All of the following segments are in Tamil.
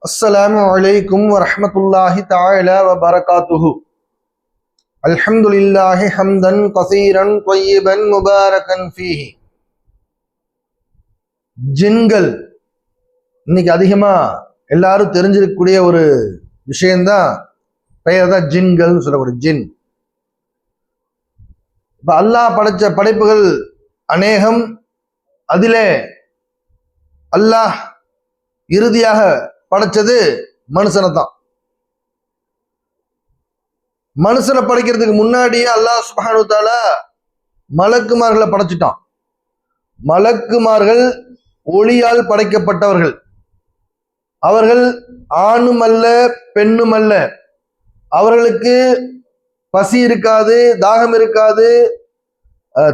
السلام عليكم ورحمة الله تعالى وبركاته. الحمد لله حمدا كثيرا طيبا مباركا فيه. ஜின்கள் இன்னைக்கு அதிகமா எல்லாரும் தெரிஞ்சிருக்கக்கூடிய ஒரு விஷயம்தான், பெயர் தான் ஜின்கள்னு சொல்லக்கூடிய ஜின். இப்ப அல்லாஹ் படைச்ச படைப்புகள் அநேகம். அதிலே அல்லாஹ் இறுதியாக படைச்சது மனுஷனை தான். மனுஷனை படைக்கிறதுக்கு முன்னாடியே அல்லாஹ் சுப்ஹானஹு வ தஆலா மலக்குமார்களை படைச்சிட்டான். மலக்குமார்கள் ஒளியால் படைக்கப்பட்டவர்கள். அவர்கள் ஆணும் அல்ல பெண்ணும் அல்ல. அவர்களுக்கு பசி இருக்காது, தாகம் இருக்காது,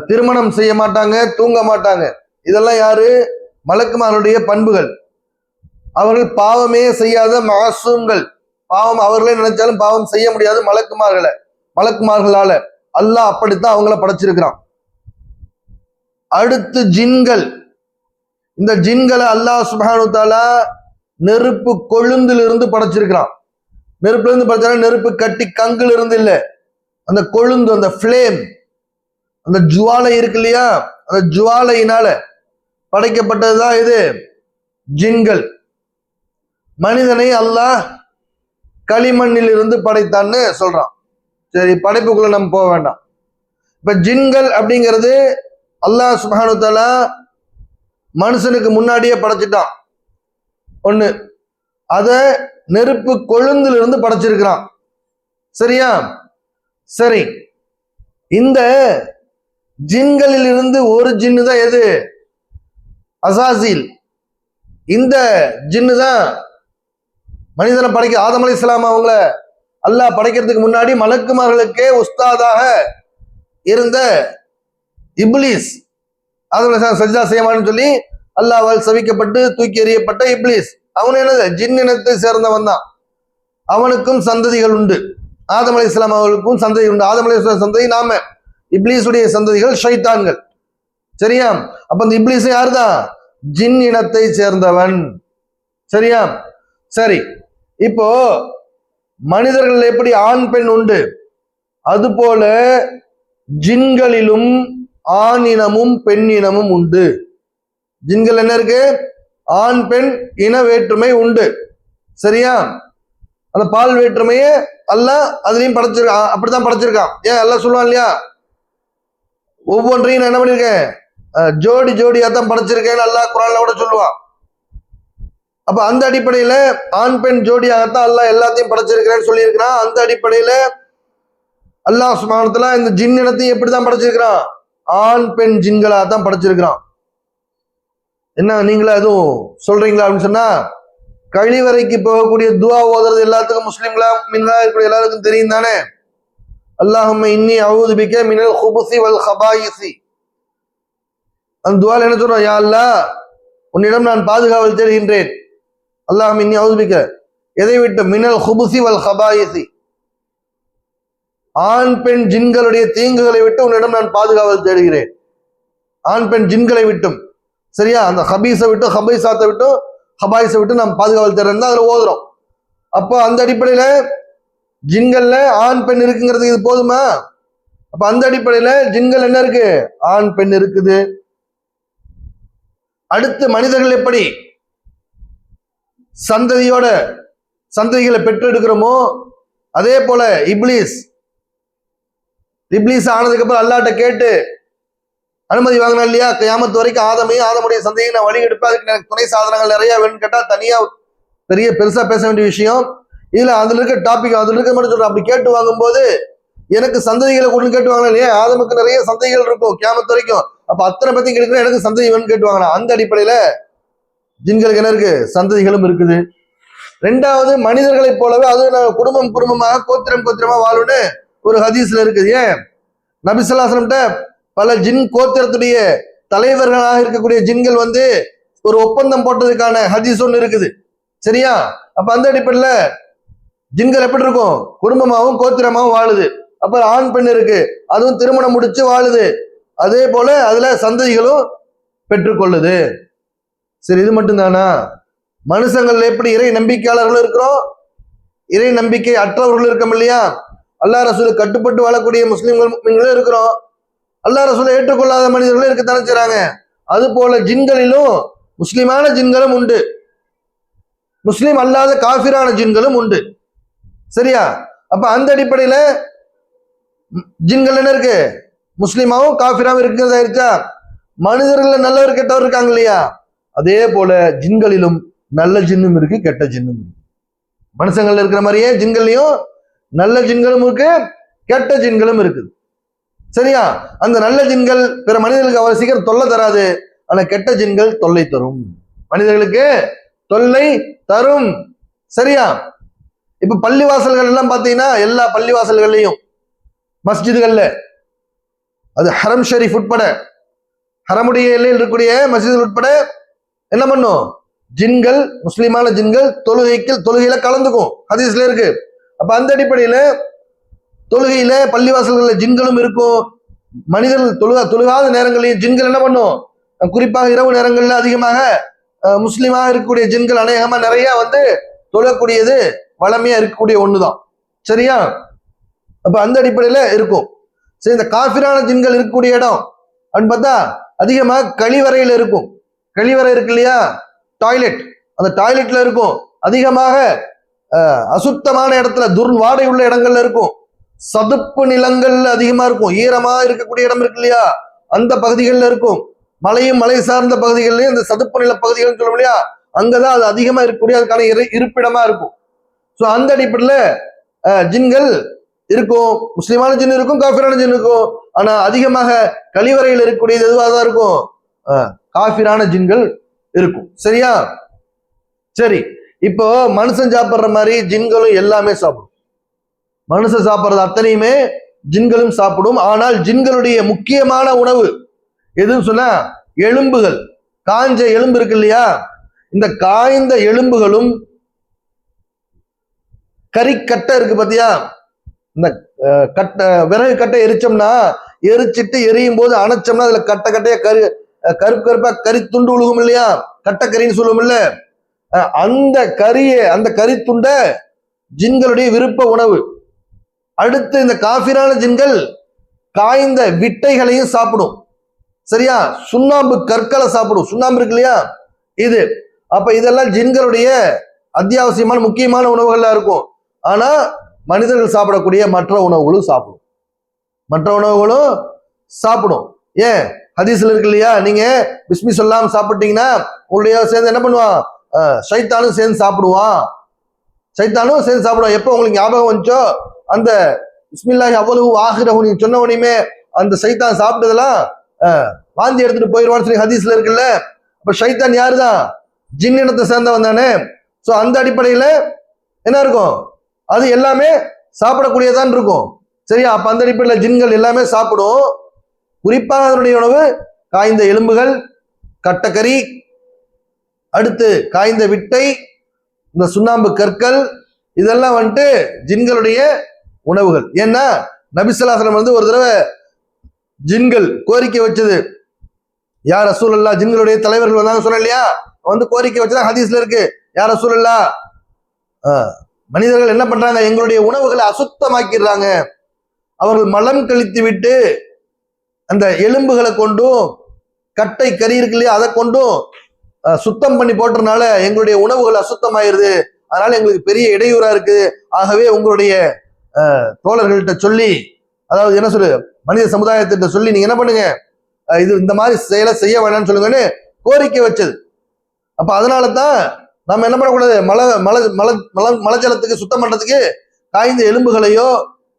திருமணம் செய்ய மாட்டாங்க, தூங்க மாட்டாங்க. இதெல்லாம் யாரு? மலக்குமார்களுடைய பண்புகள். அவர்கள் பாவமே செய்யாத மாசூம்கள். பாவம் அவர்களே நினைச்சாலும் பாவம் செய்ய முடியாது மலக்குமார்களால. அல்லாஹ் அப்படித்தான் அவங்கள படைச்சிருக்கிறான். அடுத்து ஜின்கள். இந்த ஜின்களை அல்லாஹ் சுப்ஹானஹு வ தஆலா நெருப்பு கொழுந்துல இருந்து படைச்சிருக்கிறான். நெருப்புல இருந்து படைச்சாலும் நெருப்பு கட்டி கங்குல இருந்து இல்ல, அந்த கொழுந்து, அந்த ஃபிளேம், அந்த ஜுவாலை இருக்கு இல்லையா, அந்த ஜுவாலையினால படைக்கப்பட்டதுதான் இது ஜின்கள். மனிதனை அல்லாஹ் களிமண்ணில் இருந்து படைத்தான்னு சொல்றான். சரி, படைப்புக்குள்ள நம்ம போக வேண்டாம். இப்ப ஜின்கள் அப்படிங்கிறது அல்லாஹ் சுப்ஹானஹு வ தஆலா மனுஷனுக்கு முன்னாடியே படைச்சிட்டான். ஒண்ணு, அத நெருப்பு கொழுந்துல இருந்து படைச்சிருக்கிறான். சரியா? சரி, இந்த ஜின்களில் இருந்து ஒரு ஜின்னு தான் எது? அசாசில். இந்த ஜின்னு தான் மனிதனை படைக்க ஆதம் அலைஹிஸ்ஸலாம் அவங்கள அல்லாஹ் படைக்கிறதுக்கு முன்னாடி மலக்குமார்களுக்கே உஸ்தாதாக இருந்த இப்லீஸ். ஆதம் அலைஹிஸ்ஸலாம் சஜ்தா செய்யமான்னு சொல்லி அல்லாஹ்வால் சபிக்கப்பட்டு தூக்கி எறியப்பட்ட இப்லீஸ். அவன் என்னது? ஜின் இனத்தை சேர்ந்தவன் தான். அவனுக்கும் சந்ததிகள் உண்டு. ஆதம் அலைஹிஸ்ஸலாம் அவர்களுக்கும் சந்ததி உண்டு. ஆதம் அலைஹிஸ்ஸலாம் சந்ததி நாம, இப்லீஸுடைய சந்ததிகள் ஷைத்தான்கள். சரியா? அப்ப இந்த இப்லீஸ் யாருதான்? ஜின் இனத்தை சேர்ந்தவன். சரியா? சரி, இப்போ மனிதர்கள் எப்படி ஆண் பெண் உண்டு, அதுபோல ஜின்களிலும் ஆண் இனமும் பெண் இனமும் உண்டு. ஜின்கள் என்ன இருக்கு? ஆண் பெண் இன வேற்றுமை உண்டு. சரியா? அந்த பால் வேற்றுமையை அல்லாஹ் அதுலயும் படைச்சிருக்கான். அப்படித்தான் படைச்சிருக்கான். ஏன் அல்லாஹ் சொல்லுவான் இல்லையா, ஒவ்வொன்றையும் நான் என்ன பண்ணிருக்கேன், ஜோடி ஜோடியா தான் படைச்சிருக்கேன்னு அல்லாஹ் குர்ஆன்ல கூட சொல்லுவான். அப்ப அந்த அடிப்படையில ஆண் பெண் ஜோடியாகத்தான் அல்லாஹ் எல்லாத்தையும் படைச்சிருக்கிறேன்னு சொல்லியிருக்கிறான். அந்த அடிப்படையில அல்லாஹ் சுப்ஹானஹு வ தஆலா இந்த ஜின் இனத்தையும் எப்படிதான் படைச்சிருக்கிறான்? ஆண் பெண் ஜின்களாக தான் படைச்சிருக்கிறான். என்ன நீங்களா எதுவும் சொல்றீங்களா அப்படின்னு சொன்னா, கழிவறைக்கு போகக்கூடிய துஆ ஓதுறது எல்லாத்துக்கும் முஸ்லிம்களா மின்களா இருக்கக்கூடிய எல்லாருக்கும் தெரியும் தானே? அல்லாஹும்ம இன்னி அஊது பிக மினல் குபுஸி வல் கபாயிஸி. அந்த துஆல என்ன சொல்றோம்? யா அல்லாஹ், உன்னிடம் நான் பாதுகாவல் தேடுகின்றேன். அல்லாஹும்ம இன்னி அஊது பிக, எதை விட்டு? மினல் குபுஸி வல் கபாயிஸி, ஆண் பெண் ஜின்களுடைய தீங்குகளை விட்டு உன்னிடம் நான் பாதுகாவல் தேடுகிறேன். ஆண் பெண் ஜின்களை விட்டும். சரியா? அந்த ஹபீஸை விட்டு, ஹபைசாத்தை விட்டு, ஹபாயிஸை விட்டு நாம் பாதுகாவல் தேடுறோம் தான் அதுல ஓதுறோம். அப்போ அந்த அடிப்படையில ஜின்கள்ல ஆண் பெண் இருக்குங்கிறது இது போதுமா? அப்ப அந்த அடிப்படையில ஜின்கள் என்ன இருக்கு? ஆண் பெண் இருக்குது. அடுத்து மனிதர்கள் எப்படி சந்ததிகளை பெற்றெடுக்கிறோமோ அதே போல இப்லீஸ் ஆனதுக்கு அப்புறம் அல்லாஹ்ட்ட கேட்டு அனுமதி வாங்கினா இல்லையா, கியாமத் வரைக்கும் ஆதமுடைய சந்ததியை நான் வழி எடுப்பேன், அதுக்கு எனக்கு துணை சாதனங்கள் நிறைய வேணும்னு கேட்டா தனியா பெருசா பேச வேண்டிய விஷயம். இதுல அதுல இருக்க டாபிக் அதுல இருக்க மட்டும் சொல்றேன். அப்படி கேட்டு வாங்கும்போது எனக்கு சந்ததிகளை கொண்டு கேட்டு வாங்கினா இல்லையா, ஆதமுக்கு நிறைய சந்ததிகள் இருக்கும் கியாமத் வரைக்கும். அப்ப அத்தனை பத்தி கேட்கிற எனக்கு சந்ததி வேணும்னு கேட்டு வாங்கினா. அந்த அடிப்படையில ஜின்களுக்கு என்ன இருக்கு? சந்ததிகளும் இருக்குது. ரெண்டாவது, மனிதர்களைப் போலவே அது குடும்பமாக கோத்திரமா வாழும்னு ஒரு ஹதீஸ்ல இருக்குது. ஏன்? நபி ஸல்லல்லாஹு அலைஹி வஸல்லம் பல ஜின் கோத்திரத்துடைய தலைவர்களாக இருக்கக்கூடிய ஜின்கள் ஒரு ஒப்பந்தம் போட்டதுக்கான ஹதீஸ் ஒன்று இருக்குது. சரியா? அப்ப அந்த அடிப்படையில ஜின்கள் எப்படி இருக்கும்? குடும்பமாகவும் கோத்திரமாகவும் வாழுது. அப்புறம் ஆண் பெண் இருக்கு, அதுவும் திருமணம் முடிச்சு வாழுது. அதே போல அதுல சந்ததிகளும் பெற்றுக்கொள்ளுது. சரி, இது மட்டும் தானா? மனுஷங்கள் எப்படி இறை நம்பிக்கையாளர்கள் இருக்கிறோம், இறை நம்பிக்கை அற்றவர்கள் இருக்கோம் இல்லையா? அல்லாஹ் ரசூலுக்கு கட்டுப்பட்டு வாழக்கூடிய முஸ்லிம்களும் இருக்கிறோம், அல்லாஹ் ரசூலை ஏற்றுக்கொள்ளாத மனிதர்களும் இருக்கத்தானே செய்றாங்க. அது போல ஜின்களிலும் முஸ்லிமான ஜின்களும் உண்டு, முஸ்லிம் அல்லாத காஃபிரான ஜின்களும் உண்டு. சரியா? அப்ப அந்த அடிப்படையில ஜின்கள் என்ன இருக்கு, முஸ்லிமாவும் காஃபிராவும் இருக்கிறதா இருக்கா? மனிதர்கள் நல்லவர் கெட்டவர் இருக்காங்க இல்லையா? அதே போல ஜின்களிலும் நல்ல ஜின்னும் இருக்கு, கெட்ட ஜின்னும் இருக்கு. மனுஷங்கள் இருக்கிற மாதிரியே ஜின்கள்லயும் நல்ல ஜின்களும் இருக்கு, கெட்ட ஜின்களும் இருக்குது. சரியா? அந்த நல்ல ஜின்கள் பிற மனிதர்களுக்கு அவ்வளவு சீக்கிரம் தொல்லை தராது, ஆனா கெட்ட ஜின்கள் தொல்லை தரும், மனிதர்களுக்கு தொல்லை தரும். சரியா? இப்ப பள்ளிவாசல்கள் எல்லாம் பாத்தீங்கன்னா எல்லா பள்ளிவாசல்கள்லையும் மஸ்ஜிதுகள்ல, அது ஹரம் ஷரீஃப் உட்பட, ஹரமுடைய எல்லையில் இருக்கக்கூடிய மஸ்ஜிதுகள் உட்பட என்ன பண்ணும், ஜின்கள், முஸ்லிமான ஜின்கள் தொழுகையில கலந்துக்கும், ஹதீஸ்ல இருக்கு. அப்ப அந்த அடிப்படையில தொழுகையில பள்ளிவாசல்கள்ல ஜின்களும் இருக்கும். மனிதர்கள் தொழுகாத நேரங்களையும் ஜின்கள் என்ன பண்ணும், குறிப்பாக இரவு நேரங்கள்ல அதிகமாக முஸ்லிமாக இருக்கக்கூடிய ஜின்கள் அநேகமா நிறைய தொழக்கூடியது வளமையா இருக்கக்கூடிய ஒண்ணுதான். சரியா? அப்ப அந்த அடிப்படையில இருக்கும். சரி, இந்த காஃபிரான ஜின்கள் இருக்கக்கூடிய இடம் அப்படின்னு பார்த்தா அதிகமாக கழிவறையில இருக்கும். கழிவறை இருக்கு இல்லையா, டாய்லெட், அந்த டாய்லெட்ல இருக்கும். அதிகமாக அசுத்தமான இடத்துல துர்வாடை உள்ள இடங்கள்ல இருக்கும். சதுப்பு நிலங்கள்ல அதிகமா இருக்கும். ஈரமா இருக்கக்கூடிய இடம் இருக்கு இல்லையா, அந்த பகுதிகளில் இருக்கும். மலையும் மலை சார்ந்த பகுதிகள்லயும் இந்த சதுப்பு நில பகுதிகள் சொல்ல இல்லையா, அங்கதான் அது அதிகமா இருக்கக்கூடிய அதுக்கான இருப்பிடமா இருக்கும். ஸோ அந்த அடிப்படையில ஜின்கள் இருக்கும், முஸ்லிமான ஜின் இருக்கும், காஃபிரான ஜின் இருக்கும். ஆனா அதிகமாக கழிவறையில் இருக்கக்கூடியது எதுவாக தான் இருக்கும், காஃபிரான ஜின்கள் இருக்கும். சரியா? சரி, இப்போ மனுஷன் சாப்பிட்ற மாதிரி ஜின்களும் எல்லாமே சாப்பிடும். மனுஷன் சாப்பிட்றது அத்தனையுமே ஜின்களும் சாப்பிடும். ஆனால் ஜின்களுடைய முக்கியமான உணவு எதுன்னு சொன்னா எலும்புகள், காஞ்ச எலும்பு இருக்கு இல்லையா, இந்த காய்ந்த எலும்புகளும் கறிக்கட்டை இருக்கு பாத்தியா, இந்த கட்டை, விறகு கட்டை எரிச்சோம்னா, எரிச்சிட்டு எரியும் போது அணைச்சோம்னா அதுல கட்டை கட்டையா கருப்பு கருப்பா கறி துண்டு உழுகும் இல்லையா, கட்டைக்கறின்னு சொல்லுவோம் இல்ல, அந்த அந்த கறி துண்டை ஜின்களுடைய விருப்ப உணவு. அடுத்து இந்த காஃபிரான ஜின்கள் காய்ந்த விட்டைகளையும் சாப்பிடும். சரியா? சுண்ணாம்பு கற்களை சாப்பிடும். சுண்ணாம்பு இருக்கு இல்லையா இது. அப்ப இதெல்லாம் ஜின்களுடைய அத்தியாவசியமான முக்கியமான உணவுகள்லாம் இருக்கும். ஆனா மனிதர்கள் சாப்பிடக்கூடிய மற்ற உணவுகளும் சாப்பிடும், மற்ற உணவுகளும் சாப்பிடும். ஏன், ஹதீஸ்ல இருக்கு இல்லையா, நீங்க பிஸ்மி சொல்லாம சாப்பிட்டீங்கன்னா உங்களுடைய சேர்ந்து என்ன பண்ணுவான், ஷைத்தானும் சேர்ந்து சாப்பிடுவான், ஷைத்தானும் சேர்ந்து சாப்பிடுவான். எப்போ உங்களுக்கு ஞாபகம் வந்துச்சோ அந்த பிஸ்மில்லாஹி அவ்வளவு ஆகிரஹு நீங்க சொன்ன உடனே அந்த சைத்தான் சாப்பிட்டதெல்லாம் வாந்தி எடுத்துட்டு போயிடுவான்னு சொல்லி ஹதீஸ்ல இருக்குல்ல. அப்ப ஷைத்தான் யாருதான், ஜின் இனத்தை சேர்ந்தவன் தானே. ஸோ அந்த அடிப்படையில என்ன இருக்கும், அது எல்லாமே சாப்பிடக்கூடியதான் இருக்கும். சரியா? அப்ப அந்த அடிப்படையில் ஜின்கள் எல்லாமே சாப்பிடும். குறிப்பாக அதனுடைய உணவு காய்ந்த எலும்புகள், கட்டக்கறி, அடுத்து காய்ந்த விட்டை, இந்த சுண்ணாம்பு கற்கள், இதெல்லாம் ஜின்களுடைய உணவுகள். ஏன்னா நபிசல்லாசலம் ஒரு தடவை ஜின்கள் கோரிக்கை வச்சது, யார் ரசூலுல்லாஹ், ஜின்களுடைய தலைவர்கள் வந்தாங்க சொன்ன இல்லையா, கோரிக்கை வச்சதா ஹதீஸ்ல இருக்கு. யார் ரசூலுல்லாஹ், மனிதர்கள் என்ன பண்றாங்க, எங்களுடைய உணவுகளை அசுத்தமாக்கிடுறாங்க, அவர்கள் மலம் கழித்து விட்டு அந்த எலும்புகளை கொண்டும் கட்டை கறி இருக்கு இல்லையா அதை கொண்டும் சுத்தம் பண்ணி போட்டதுனால எங்களுடைய உணவுகள் அசுத்தமாயிருது, அதனால எங்களுக்கு பெரிய இடையூறா இருக்கு. ஆகவே உங்களுடைய தோழர்கள்ட்ட சொல்லி, அதாவது என்ன சொல்லு, மனித சமுதாயத்திட்ட சொல்லி நீங்க என்ன பண்ணுங்க, இது இந்த மாதிரி செயலை செய்ய வேணாம்னு சொல்லுங்கன்னு கோரிக்கை வச்சது. அப்ப அதனால தான் நம்ம என்ன பண்ணக்கூடாது, மலஜலத்துக்கு சுத்தம் பண்றதுக்கு காய்ந்த எலும்புகளையோ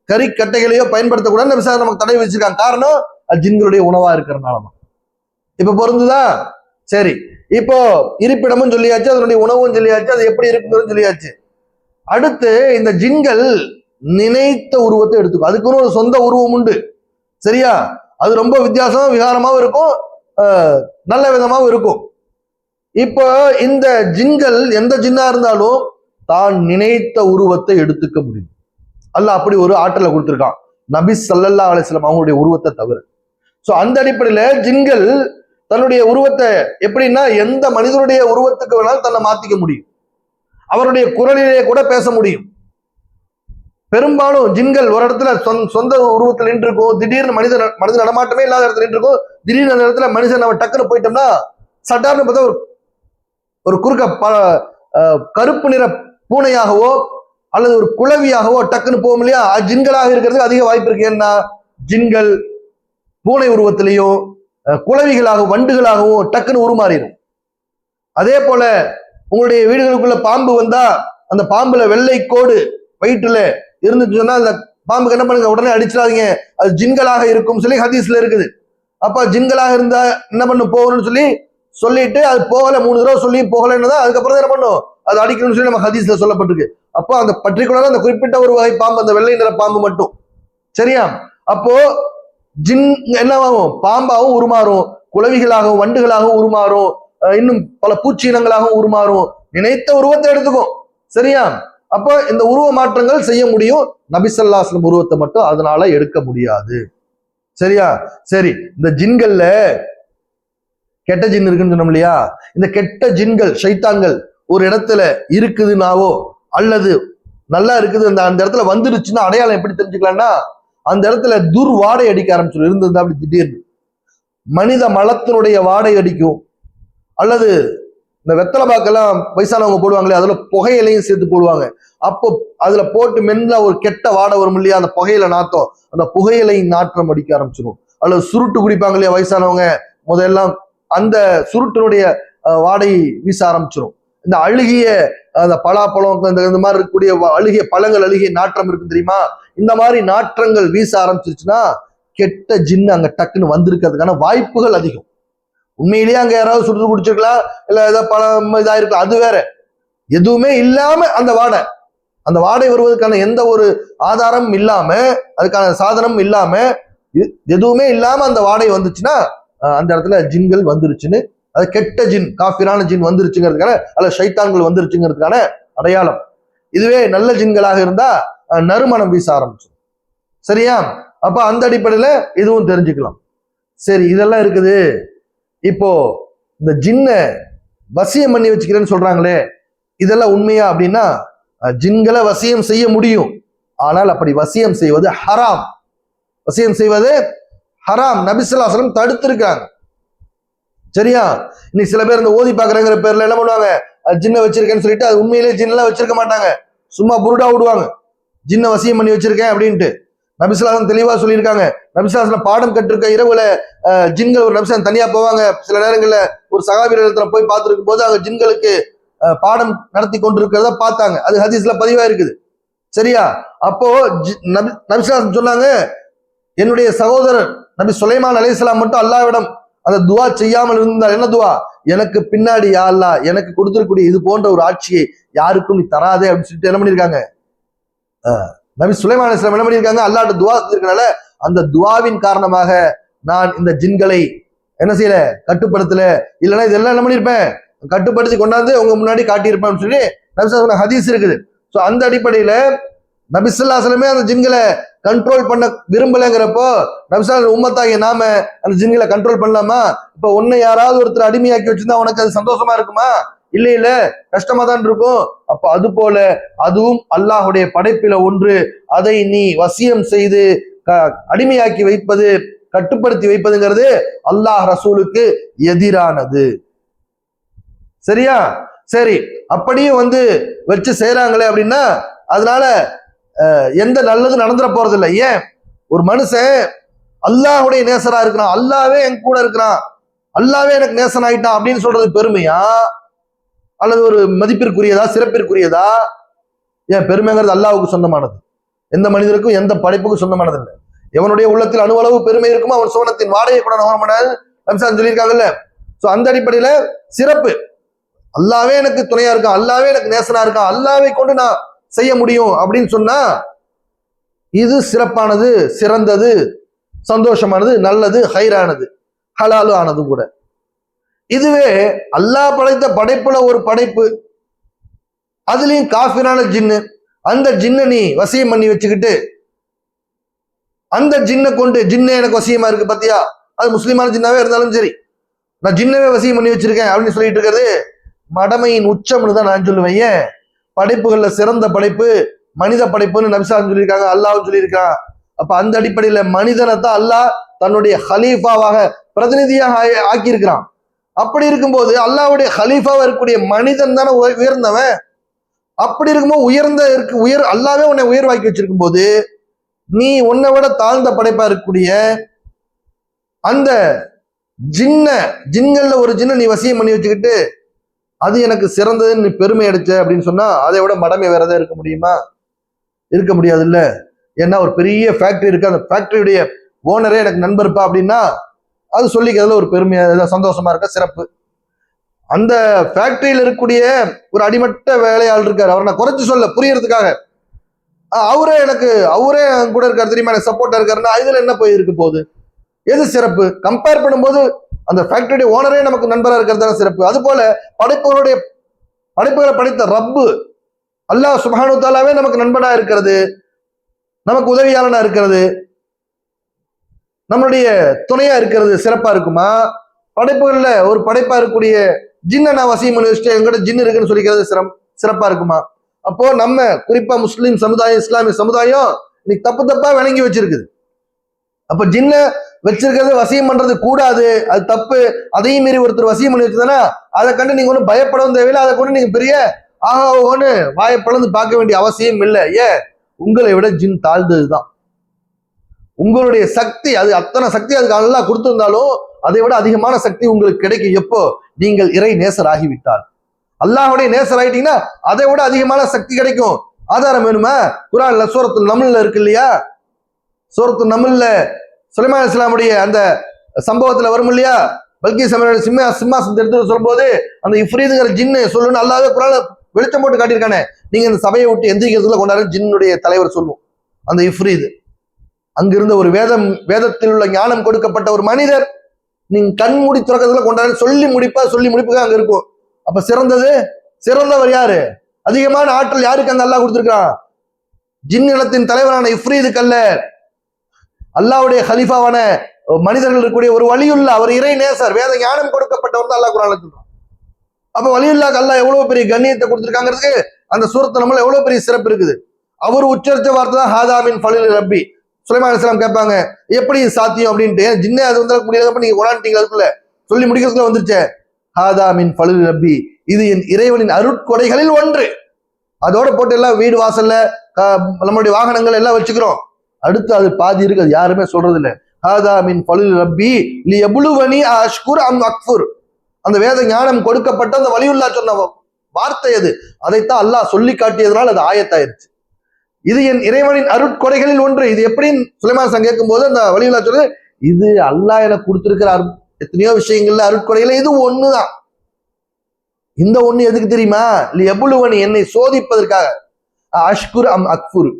கறி கட்டைகளையோ பயன்படுத்தக்கூடாதுன்னு விசாரணை நமக்கு தடை வச்சிருக்காங்க. காரணம் அது ஜின்களுடைய உணவா இருக்கிறதுனாலதான். இப்ப பொருந்துதா? சரி, இப்போ இருப்பிடமும் சொல்லியாச்சு, அதனுடைய உணவும் சொல்லியாச்சு, அது எப்படி இருக்குன்னு சொல்லியாச்சு. அடுத்து இந்த ஜின்கள் நினைத்த உருவத்தை எடுத்துக்கும், அதுக்குன்னு ஒரு சொந்த உருவம் உண்டு. சரியா? அது ரொம்ப வித்தியாசமா விகாரமாவும் இருக்கும், நல்ல விதமாவும் இருக்கும். இப்போ இந்த ஜின்கள் எந்த ஜின்னா இருந்தாலும் தான் நினைத்த உருவத்தை எடுத்துக்க முடியும். அல்லாஹ் அப்படி ஒரு ஆற்றலை கொடுத்திருக்கான், நபி ஸல்லல்லாஹு அலைஹி வஸல்லம் அவங்களுடைய உருவத்தை தவிர. சோ அந்த அடிப்படையில ஜின்கள் தன்னுடைய உருவத்தை எப்படின்னா எந்த மனிதனுடைய உருவத்துக்கு வேணாலும் தன்னை மாத்திக்க முடியும். அவருடைய குரலிலே கூட பேச முடியும். பெரும்பாலும் ஜின்கள் ஒரு இடத்துல சொந்த உருவத்தில் நின்று இருக்கும். திடீர்னு மனித நடமாட்டமே இல்லாத இடத்துல நின்று இருக்கும். திடீர்னு அந்த இடத்துல மனுஷன் நம்ம டக்குன்னு போயிட்டோம்னா சட்டார்னு பார்த்தா ஒரு குறுக்க கருப்பு நிற பூனையாகவோ அல்லது ஒரு குளவியாகவோ டக்குன்னு போகும் இல்லையா? ஜின்களாக இருக்கிறதுக்கு அதிக வாய்ப்பு இருக்கு. ஏன்னா ஜின்கள் பூனை உருவத்திலையும் குளவிகளாகவும் வண்டுகளாகவும் டக்குன்னு உருமாறிடும். அதே போல உங்களுடைய வீடுகளுக்குள்ள பாம்பு வந்தா அந்த பாம்புல வெள்ளை கோடு வயிற்றுல இருந்துச்சு சொன்னா அந்த பாம்புக்கு என்ன பண்ணுங்க, உடனே அடிச்சிடாதீங்க, அது ஜின்களாக இருக்கும் சொல்லி ஹதீஸ்ல இருக்குது. அப்ப ஜின்களாக இருந்தா என்ன பண்ணு போகணும்னு சொல்லிட்டு அது போகல, 3 தடவை சொல்லி போகலன்னு தான் அதுக்கப்புறம் என்ன பண்ணும், அது அடிக்கணும்னு சொல்லி நம்ம ஹதீஸ்ல சொல்லப்பட்டிருக்கு. அப்போ அந்த பர்டிகுலரா அந்த குறிப்பிட்ட ஒரு வகை பாம்பு, அந்த வெள்ளை நிற பாம்பு மட்டும். சரியா? அப்போ ஜின் என்னவாகும், பாம்பாகவும் உருமாறும், குளவிகளாகவும் வண்டுகளாகவும் உருமாறும், இன்னும் பல பூச்சி இனங்களாகவும் உருமாறும். நினைத்த உருவத்தை எடுத்துக்கும். சரியா? அப்போ இந்த உருவ மாற்றங்கள் செய்ய முடியும். நபி ஸல்லல்லாஹு அலைஹி வஸல்லம் உருவத்தை மட்டும் அதனால எடுக்க முடியாது. சரியா? சரி, இந்த ஜின்கள்ல கெட்ட ஜின் இருக்குன்னு சொன்னோம் இல்லையா? இந்த கெட்ட ஜின்கள் ஷைத்தான்கள் ஒரு இடத்துல இருக்குதுனாவோ அல்லது நல்லா இருக்குது அந்த இடத்துல வந்துருச்சுன்னா அடையாளம் எப்படி தெரிஞ்சுக்கலாம்னா, அந்த இடத்துல துர்வாடை அடிக்க ஆரம்பிச்சிடும். இருந்தது அப்படி திடீர்னு மனித மலத்தினுடைய வாடை அடிக்கும். அல்லது இந்த வெத்தலை பாக்கெல்லாம் வயசானவங்க போடுவாங்களே, அதுல புகையிலையும் சேர்த்து போடுவாங்க. அப்போ அதுல போட்டு மென்ன ஒரு கெட்ட வாடை வரும் இல்லையா? அந்த புகையில நாத்தம், அந்த புகையிலை நாற்றம் அடிக்க ஆரம்பிச்சிடும். அல்லது சுருட்டு குடிப்பாங்க இல்லையா வயசானவங்க, முதல்லாம் அந்த சுருட்டினுடைய வாடை வீச ஆரம்பிச்சிடும். இந்த அழுகிய அந்த பலாப்பழம் இந்த மாதிரி இருக்கக்கூடிய அழுகிய பழங்கள் அழுகிய நாற்றம் இருக்கு தெரியுமா? இந்த மாதிரி நாற்றங்கள் வீச ஆரம்பிச்சிருச்சுன்னா கெட்ட ஜின்னு அங்க டக்குன்னு வந்திருக்கிறதுக்கான வாய்ப்புகள் அதிகம். உண்மையிலேயே அங்க யாராவது சுட்டு குடிச்சிருக்கலாம், இல்ல ஏதாவது பழம் இதாயிருக்கலாம், அது வேற. எதுவுமே இல்லாம அந்த வாடை வருவதற்கான எந்த ஒரு ஆதாரமும் இல்லாம, அதுக்கான சாதனம் இல்லாம, எதுவுமே இல்லாம அந்த வாடை வந்துச்சுன்னா அந்த இடத்துல ஜின்கள் வந்துருச்சுன்னு, அது கெட்ட ஜின் காஃபிரான ஜின் வந்துருச்சுங்கிறதுக்கான அல்ல ஷைத்தான்கள் வந்துருச்சுங்கிறதுக்கான அடையாளம். இதுவே நல்ல ஜின்களாக இருந்தா நறுமணம் வீச ஆரம்பிச்சிடும். சரியா? அப்ப அந்த அடிப்படையில இதுவும் தெரிஞ்சுக்கலாம். சரி, இதெல்லாம் இருக்குது. இப்போ இந்த ஜின்ன வசியம் பண்ணி வச்சுக்கிறேன்னு சொல்றாங்களே, இதெல்லாம் உண்மையா அப்படின்னா, ஜின்களை வசியம் செய்ய முடியும். ஆனால் அப்படி வசியம் செய்வது ஹராம். வசியம் செய்வது ஹராம். நபி ஸல்லல்லாஹு அலைஹி வஸல்லம் தடுத்திருக்காங்க. சரியா? இன்னைக்கு சில பேர் இந்த ஓதி பாக்குறங்கிற பேர்ல என்ன பண்ணுவாங்க, ஜின்ன வச்சிருக்கேன்னு சொல்லிட்டு அது உண்மையிலேயே ஜின்னெல்லாம் வச்சிருக்க மாட்டாங்க. சும்மா புருடா விடுவாங்க, ஜின்ன வசியம் பண்ணி வச்சிருக்கேன் அப்படின்ட்டு. நபி ஸல்லல்லாஹு அலைஹி வஸல்லம் தெளிவா சொல்லியிருக்காங்க. நபி ஸல்லல்லாஹு அலைஹி வஸல்லம் பாடம் கற்றிருக்க இரவுல ஜின்கள் ஒரு நபி ஸல்லல்லாஹு தனியா போவாங்க. சில நேரங்கள்ல ஒரு சகாபியத்துல போய் பார்த்திருக்கும் போது அங்க ஜின்களுக்கு பாடம் நடத்தி கொண்டிருக்கிறத பார்த்தாங்க. அது ஹதீஸ்ல பதிவா இருக்குது. சரியா? அப்போ நபி ஸல்லல்லாஹு அலைஹி வஸல்லம் சொன்னாங்க, என்னுடைய சகோதரர் நபி சுலைமான் அலைஹிஸ்ஸலாம் மட்டும் அல்லாஹ்விடம் அந்த துவா செய்யாமல் இருந்தார். என்ன துவா? எனக்கு பின்னாடி யா அல்லாஹ் எனக்கு கொடுத்திருக்கக்கூடிய இது போன்ற ஒரு ஆட்சியை யாருக்கும் நீ தராதே அப்படின்னு சொல்லிட்டு என்ன பண்ணிருக்காங்க, நபி சுலைமான் அலைஹிஸ்ஸலாம் என்ன பண்ணிருக்காங்க, அல்லாஹ்ட்ட துவா செஞ்சிருக்கனால அந்த துவாவின் காரணமாக நான் இந்த ஜின்களை என்ன செய்யல, கட்டுப்படுத்தல. இல்லைன்னா இதெல்லாம் என்ன பண்ணிருப்பேன், கட்டுப்படுத்தி கொண்டாந்து உங்க முன்னாடி காட்டியிருப்பேன்னு சொல்லி நபி ஸல்லல்லாஹு அலைஹி வஸல்லம் ஹதீஸ் இருக்குது. ஸோ அந்த அடிப்படையில நபி ஸல்லல்லாஹு அலைஹி வஸல்லம் அந்த ஜின்களை கண்ட்ரோல் பண்ண விரும்பலைங்கிறப்போ நபி ஸல்லல்லாஹு அலைஹி வஸல்லம் உம்மத்தாகிய நாம அந்த ஜின்களை கண்ட்ரோல் பண்ணலாமா? இப்ப உன்னை யாராவது ஒருத்தர் அடிமையாக்கி வச்சிருந்தா உனக்கு அது சந்தோஷமா இருக்குமா? இல்ல கஷ்டமா தான் இருக்கும். அப்ப அது போல அதுவும் அல்லாஹுடைய படைப்பில ஒன்று. அதை நீ வசியம் செய்து அடிமையாக்கி வைப்பது, கட்டுப்படுத்தி வைப்பதுங்கிறது அல்லாஹ் ரசூலுக்கு எதிரானது. சரியா? சரி, அப்படியும் வச்சு செய்யறாங்களே அப்படின்னா அதனால எந்த நல்லதும் நடந்துட போறது இல்லை. ஏன்? ஒரு மனுஷன் அல்லாஹுடைய நேசரா இருக்கிறான், அல்லாவே என் கூட இருக்கிறான், அல்லாவே எனக்கு நேசன் ஆயிட்டான் அப்படின்னு சொல்றது பெருமையா அல்லது ஒரு மதிப்பிற்குரியதா சிறப்பிற்குரியதா? ஏன் பெருமைங்கிறது அல்லாஹ்வுக்கு சொந்தமானது, எந்த மனிதருக்கும் எந்த படைப்புக்கும் சொந்தமானது இல்லை. எவனுடைய உள்ளத்தில் அணுவளவு பெருமை இருக்குமோ அவன் சோனத்தின் வாடையை கூட நோகமானது ரம்சான் சொல்லியிருக்காங்கல்ல. சோ அந்த அடிப்படையில சிறப்பு, அல்லாவே எனக்கு துணையா இருக்கான், அல்லாவே எனக்கு நேசனா இருக்கான், அல்லாவை கொண்டு நான் செய்ய முடியும் அப்படின்னு சொன்னா இது சிறப்பானது, சிறந்தது, சந்தோஷமானது, நல்லது, ஹைரானது, ஹலாலு ஆனது கூட. இதுவே அல்லாஹ் படைத்த படைப்புல ஒரு படைப்பு, அதுலயும் காஃபிரான ஜின்னு, அந்த ஜின்னை நீ வசியம் பண்ணி வச்சுக்கிட்டு அந்த ஜின்னை கொண்டு, ஜின்னை எனக்கு வசியமா இருக்கு பாத்தியா, அது முஸ்லிமான ஜின்னாவே இருந்தாலும் சரி, நான் ஜின்னவே வசியம் பண்ணி வச்சிருக்கேன் அப்படின்னு சொல்லிட்டு இருக்கிறது மடமையின் உச்சம்னு தான் நான் சொல்லுவேன். ஏன்? படைப்புகள்ல சிறந்த படைப்பு மனித படைப்புன்னு நபிசான் சொல்லியிருக்காங்க, அல்லாஹ் சொல்லியிருக்கான். அப்ப அந்த அடிப்படையில மனிதனை தான் அல்லாஹ் தன்னுடைய ஹலீஃபாவாக பிரதிநிதியாக ஆக்கியிருக்கிறான். அப்படி இருக்கும்போது அல்லாஹ்வுடைய ஹலீஃபாவா இருக்கக்கூடிய மனிதன் தானே உயர்ந்தவன். அப்படி இருக்கும்போது உயர் அல்லாவே உன்னை உயர்வாக்கி வச்சிருக்கும் போது நீ உன்னை விட தாழ்ந்த படைப்பா இருக்கக்கூடிய அந்த ஜின்கள்ல ஒரு ஜின்ன நீ வசியம் பண்ணி வச்சுக்கிட்டு அது எனக்கு சிறந்ததுன்னு நீ பெருமை அடிச்ச அப்படின்னு சொன்னா அதை விட மடமை வேற ஏதாவது இருக்க முடியுமா? இருக்க முடியாது இல்ல. ஏன்னா ஒரு பெரிய ஃபேக்டரி இருக்கு, அந்த ஃபேக்டரியுடைய ஓனரே எனக்கு நண்பர்ப்பா அப்படின்னா அது சொல்லிக்கிறதுல ஒரு பெருமையா சந்தோஷமா இருக்க சிறப்பு. அந்த ஃபேக்டரியில இருக்கக்கூடிய ஒரு அடிமட்ட வேலையாள் இருக்காரு, அவரை நான் குறைச்சு சொல்ல புரியறதுக்காக, அவரே கூட இருக்காரு தெரியுமா, எனக்கு சப்போர்ட்டா இருக்காருன்னா இதுல என்ன போய் இருக்க போகுது? எது சிறப்பு? கம்பேர் பண்ணும்போது அந்த ஃபேக்டரியுடைய ஓனரே நமக்கு நண்பரா இருக்கிறது தானே சிறப்பு. அது போல படைப்புகளை படைத்த ரப்பு அல்லாஹ் சுப்ஹானஹு வ தஆலாவே நமக்கு நண்பனா இருக்கிறது, நமக்கு உதவியாளனா இருக்கிறது, நம்மளுடைய துணையா இருக்கிறது சிறப்பா இருக்குமா? படைப்புகள்ல ஒரு படைப்பா இருக்கக்கூடிய ஜின்ன நான் வசியம் பண்ணி வச்சுட்டு எங்கிட்ட ஜின்னு இருக்குன்னு சொல்லிக்கிறது சிறப்பா இருக்குமா? அப்போ நம்ம குறிப்பா முஸ்லீம் சமுதாயம், இஸ்லாமிய சமுதாயம் இன்னைக்கு தப்பா விளங்கி வச்சிருக்குது. அப்ப ஜின்ன வச்சிருக்கிறது வசியம் பண்றது கூடாது, அது தப்பு. அதையும் மீறி ஒருத்தர் வசியம் பண்ணி வச்சதுன்னா அதை கண்டு நீங்க ஒன்றும் பயப்படவும் தேவையில்லை, அதை கொண்டு நீங்க பெரிய ஆகாவோன்னு வாயை பிளந்து பார்க்க வேண்டிய அவசியம் இல்லை. ஏன்? உங்களை விட ஜின் தாழ்ந்ததுதான். உங்களுடைய சக்தி அது அத்தனை சக்தி அதுக்கு அல்லாஹ் கொடுத்திருந்தாலும் அதை விட அதிகமான சக்தி உங்களுக்கு கிடைக்கும் எப்போ நீங்கள் இறை நேசர் ஆகிவிட்டால். அல்லாஹ்வுடைய நேசர் ஆயிட்டீங்கன்னா அதை விட அதிகமான சக்தி கிடைக்கும். ஆதாரம் வேணுமா? குர்ஆன்ல சூரத்துல் நம்ல்ல இருக்கு இல்லையா? சூரத்துல் நம்ல்ல சுலைமான் அலைஹிஸ்ஸலாமுடைய அந்த சம்பவத்துல வரும் இல்லையா? பல்கீஸ் சிம்மாசனத்தை எடுத்து சொல்லும்போது அந்த இஃப்ரீதுங்கிற ஜின்னு சொல்லணும்னு அல்லாஹ்வே குர்ஆன்ல வெளிச்சம் போட்டு காட்டியிருக்கானே. நீங்க இந்த சபையை விட்டு எந்திரிக்கிறதுல கொண்டாரு ஜின்னுடைய தலைவர் சொல்லும் அந்த இஃப்ரீது. அங்கிருந்த ஒரு வேதத்தில் உள்ள ஞானம் கொடுக்கப்பட்ட ஒரு மனிதர் நீங்க கண் மூடி துறக்கிறதுல கொண்டாரு சொல்லி முடிப்புக்கு அங்க இருக்கும். அப்ப சிறந்தவர் யாரு? அதிகமான ஆற்றல் யாருக்கு அங்க அல்லாஹ் கொடுத்திருக்கான்? ஜின் இனத்தின் தலைவரான இஃப்ரீதுக்கு அல்ல, அல்லாஹ்வுடைய ஹலீஃபாவான மனிதர்கள் இருக்கக்கூடிய ஒரு வலியுள்ள அவர் இறை நேசர் வேத ஞானம் கொடுக்கப்பட்டவர் தான் அல்லாஹ் குர்ஆன்ல சொல்றான். அப்ப வலியுல்லாஹ் அல்லாஹ் எவ்வளவு பெரிய கண்ணியத்தை கொடுத்திருக்காங்கிறதுக்கு அந்த சூரத்து நம்மள எவ்வளவு பெரிய சிறப்பு இருக்குது. அவர் உச்சரிச்ச வார்த்தை தான் ஹாதா மின் ஃபலில் ரப்பி. சுலைமான் அலைஹிஸ்ஸலாம் கேட்பாங்க எப்படி சாத்தியம் அப்படின்ட்டு, ஜின்னே அது வந்து முடியாதப்ப நீங்க குர்ஆன்ட்டீங்க அதுக்குள்ள சொல்லி முடிக்கிறதுக்குள்ள வந்துருச்சே. ஹாதா மின் ஃபலில் ரப்பி, இது என் இறைவனின் அருட்கொடைகளில் ஒன்று. அதோட போட்டு எல்லாம் வீடு வாசல்ல நம்மளுடைய வாகனங்கள் எல்லாம் வச்சுக்கிறோம், அடுத்து அது பாதி இருக்கு, அது யாருமே சொல்றது இல்லை. ஹாதா மின் ஃபலில் ரப்பி லியப்லுவனி அஷ்குர் அம் அக்ஃபுர். அந்த வேத ஞானம் கொடுக்கப்பட்ட அந்த வலியுல்லாஹ் சொன்ன வார்த்தை அது, அதைத்தான் அல்லாஹ் சொல்லி காட்டியதுனால அது ஆயத்தாயிருச்சு. இது என் இறைவனின் அருட்கொடைகளில் ஒன்று. இது எப்படின்னு சுலைமான் கேட்கும் போது அந்த வலியுல்லாஹ் சொல்றது, இது அல்லாஹ் எனக்கு கொடுத்திருக்கிற எத்தனையோ விஷயங்கள்ல அருட்கொடைகளை இது ஒண்ணுதான். இந்த ஒண்ணு எதுக்கு தெரியுமா? லியப்லுவனி, என்னை சோதிப்பதற்காக. அஷ்குர் அம் அக்ஃபுர்,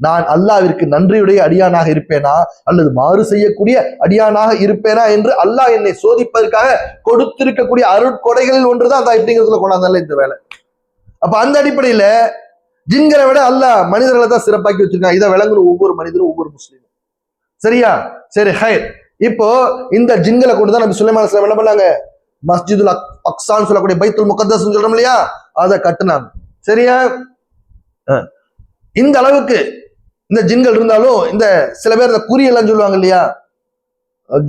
நான் அல்லாஹ்விற்கு நன்றியுடைய அடியானாக இருப்பேனா அல்லது மாறு செய்யக்கூடிய அடியானாக இருப்பேனா என்று அல்லாஹ் என்னை சோதிப்பதற்காக கொடுத்திருக்கக்கூடிய அருட்கொடைகளில் ஒன்றுதான் அந்த இப்படிங்கிறதுல கொண்டாந்தால இந்த வேலை. அப்ப அந்த அடிப்படையில ஜின்களை விட அல்லாஹ் மனிதர்களை தான் சிறப்பாக்கி வச்சிருக்காங்க. இதை விளங்கணும் ஒவ்வொரு மனிதரும் ஒவ்வொரு முஸ்லீமும். சரியா? சரி, ஹைர். இப்போ இந்த ஜின்களை கொண்டுதான் நபி சுலைமான் அலைஹிஸ்ஸலாம் என்ன பண்ணாங்க? மஸ்ஜிதுல் அக்ஸான்னு சொல்லக்கூடிய பைத்துல் முகத்தஸ் சொல்றோம் இல்லையா, அதை கட்டுனாங்க. சரியா? இந்த அளவுக்கு இந்த ஜின்கள் இருந்தாலும் இந்த சில பேர் இந்த குறி எல்லாம் சொல்லுவாங்க இல்லையா,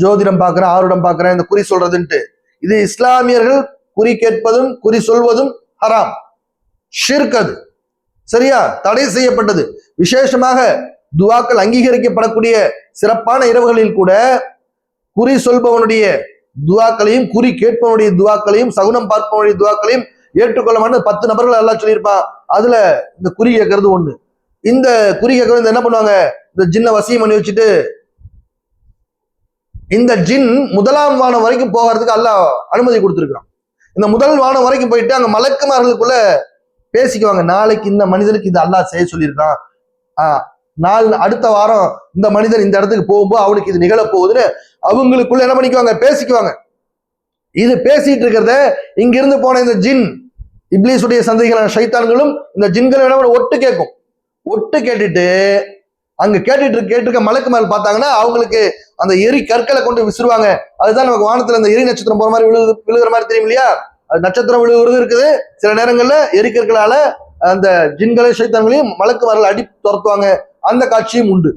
ஜோதிடம் பாக்குறேன் ஆருடம் பாக்குறேன் இந்த குறி சொல்றதுன்ட்டு, இது இஸ்லாமியர்கள் குறி கேட்பதும் குறி சொல்வதும் ஹராம், ஷிர்க், அது சரியா, தடை செய்யப்பட்டது. விசேஷமாக துவாக்கள் அங்கீகரிக்கப்படக்கூடிய சிறப்பான இரவுகளில் கூட குறி சொல்பவனுடைய துவாக்களையும் குறி கேட்பவனுடைய துவாக்களையும் சகுனம் பார்ப்பவனுடைய துவாக்களையும் ஏற்றுக்கொள்ள 10 நபர்கள் எல்லாம் சொல்லியிருப்பான். அதுல இந்த குறி கேட்கறது ஒண்ணு. இந்த குறி கேட்கறது என்ன பண்ணுவாங்க? இந்த ஜின்னை வசியம் பண்ணி வச்சுட்டு இந்த ஜின் முதலாம் வானம் வரைக்கும் போகிறதுக்கு அல்லாஹ் அனுமதி கொடுத்திருக்கான். இந்த முதல் வானம் வரைக்கும் போயிட்டு அங்க மலக்குமார்களுக்குள்ள பேசிக்குவாங்க, நாளைக்கு இந்த மனிதனுக்கு இது அல்லாஹ் செய்ய சொல்லியிருக்கான், அடுத்த வாரம் இந்த மனிதன் இந்த இடத்துக்கு போகும்போது அவனுக்கு இது நிகழ போகுதுன்னு அவங்களுக்குள்ள என்ன பண்ணிக்குவாங்க, பேசிக்குவாங்க. இது பேசிட்டு இருக்கிறத இங்கிருந்து போன இந்த ஜின் இப்லீஸுடைய சந்ததிகளான ஷைத்தான்களும் இந்த ஜின்களும் ஒட்டு கேட்கும். ஒட்டு கேட்டுட்டு அங்க கேட்டுட்டு இருக்க மலக்குமார்கள் பார்த்தாங்கன்னா அவங்களுக்கு அந்த எரி கற்களை கொண்டு விசிறுவாங்க. அதுதான் நமக்கு வானத்துல அந்த எரி நட்சத்திரம் போற மாதிரி விழுகிற மாதிரி தெரியும் இல்லையா? அது நட்சத்திரம் விழுகிறது இருக்குது. சில நேரங்கள்ல எரிக்கற்களால அந்த ஜின்களை சைத்தான்களையும் மலக்கு வரல அடி துரத்துவாங்க. அந்த காட்சியும் உண்டு.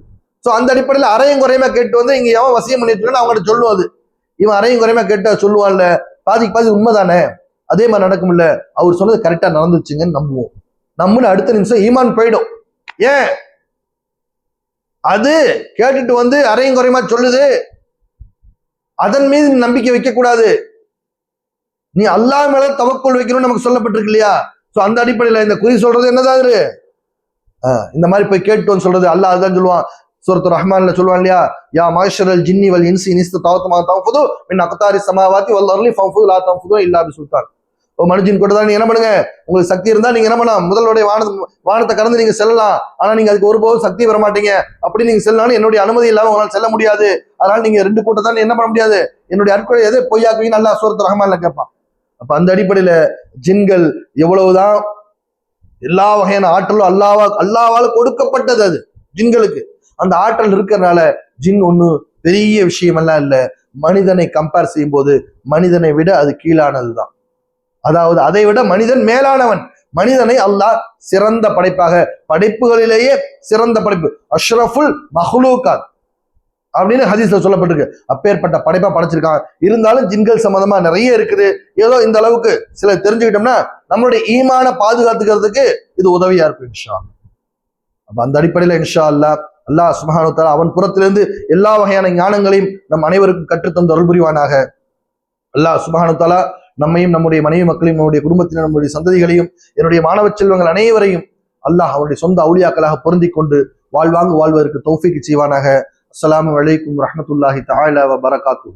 சோ அந்த அடிப்படையில அரையும் குறையமா கேட்டு வந்து இங்க எவன் வசியம் பண்ணிட்டு இருக்கான்னு அவங்ககிட்ட சொல்லுவோம். அது இவன் அரையும் குறையமா கேட்டா சொல்லுவான்ல, பாதிக்கு பாதி உண்மைதானே, அதே மாதிரி நடக்கும் இல்ல, அவர் சொன்னது கரெக்டா நடந்துச்சுங்கன்னு நம்புவோம். நம்மளும் அடுத்த நிமிஷம் ஈமான் போயிடும். ஏன் அது கேட்டுட்டு வந்து அரையும் குறையமா சொல்லுது, அதன் மீது நம்பிக்கை வைக்க கூடாது. நீ அல்லாஹ் மேல தவக்குள் வைக்கணும்னு நமக்கு சொல்லப்பட்டிருக்கு இல்லையா? சோ அந்த அடிப்படையில இந்த குறி சொல்றது என்னதான் இந்த மாதிரி போய் கேட்டு வந்து சொல்றது அல்லாஹ் அதுதான் சொல்லுவான். சூரத்து ரஹ்மான்ல சொல்லுவான் இல்லையா, யா மாஷரல் ஜின்னி வல் இன்சி இனிஸ்து தவத்தமா தவஃபுது மின் அக்தாரி சமாவாத்தி வல் அர்லி ஃபஃபுது லா தவஃபுது இல்லா பிசுல்தான். ஓ மனுஜின் கூட தான் நீங்க என்ன பண்ணுங்க, உங்களுக்கு சக்தி இருந்தா நீங்க என்ன பண்ணலாம், முதலுடைய வானத்தை கடந்து நீங்க செல்லலாம். ஆனா நீங்க அதுக்கு ஒருபோதும் சக்தி வர மாட்டீங்க. அப்படி நீங்க செல்லலாம், என்னுடைய அனுமதி இல்லாம உங்களால் செல்ல முடியாது. அதனால நீங்க 2 கூட்டத்தான் என்ன பண்ண முடியாது, என்னுடைய அற்கொலை எது பொய்யாக்குவீங்கன்னு அல்லாஹ் சூரத்து ரஹ்மான்ல கேட்பான். அப்ப அந்த அடிப்படையில ஜின்கள் எவ்வளவுதான் எல்லா வகையான ஆற்றலும் அல்லாவால கொடுக்கப்பட்டது. அது ஜின்களுக்கு அந்த ஆற்றல் இருக்கிறதுனால ஜின் ஒண்ணு பெரிய விஷயம் எல்லாம் இல்ல. மனிதனை கம்பேர் செய்யும் போது மனிதனை விட அது கீழானதுதான். அதாவது அதை விட மனிதன் மேலானவன். மனிதனை அல்லாஹ் சிறந்த படைப்பாக, படைப்புகளிலேயே சிறந்த படைப்பு, அஷ்ரஃபுல் மஹ்லூகாத் அப்படின்னு ஹதீஸ்ல சொல்லப்பட்டிருக்கு. அப்பேற்பட்ட படைப்பா படைச்சிருக்கான். இருந்தாலும் ஜின்கள் சம்பந்தமா நிறைய இருக்குது. ஏதோ இந்த அளவுக்கு சில தெரிஞ்சுக்கிட்டோம்னா நம்மளுடைய ஈமான பாதுகாத்துக்கிறதுக்கு இது உதவியா இருக்கும் இன்ஷா அல்லாஹ். அப்ப அந்த அடிப்படையில இன்ஷா அல்லாஹ் அல்லாஹ் சுப்ஹானஹு வ தஆலா அவன் புறத்திலிருந்து எல்லா வகையான ஞானங்களையும் நம் அனைவருக்கும் கற்றுத்தந்து அருள் புரிவானாக. அல்லாஹ் சுப்ஹானஹு வ தஆலா நம்மையும் நம்முடைய மனைவி மக்களையும் நம்முடைய குடும்பத்தினர் நம்முடைய சந்ததிகளையும் என்னுடைய மாணவ செல்வங்கள் அனைவரையும் அல்லாஹ் அவருடைய சொந்த அவுலியாக்களாக பொருந்தி கொண்டு வாழ்வாங்கு வாழ்வதற்கு தௌஃபீக் செய்வானாக. அஸ்ஸலாமு அலைக்கும் வரஹ்மத்துல்லாஹி தஆலா வ பரகாத்துஹு.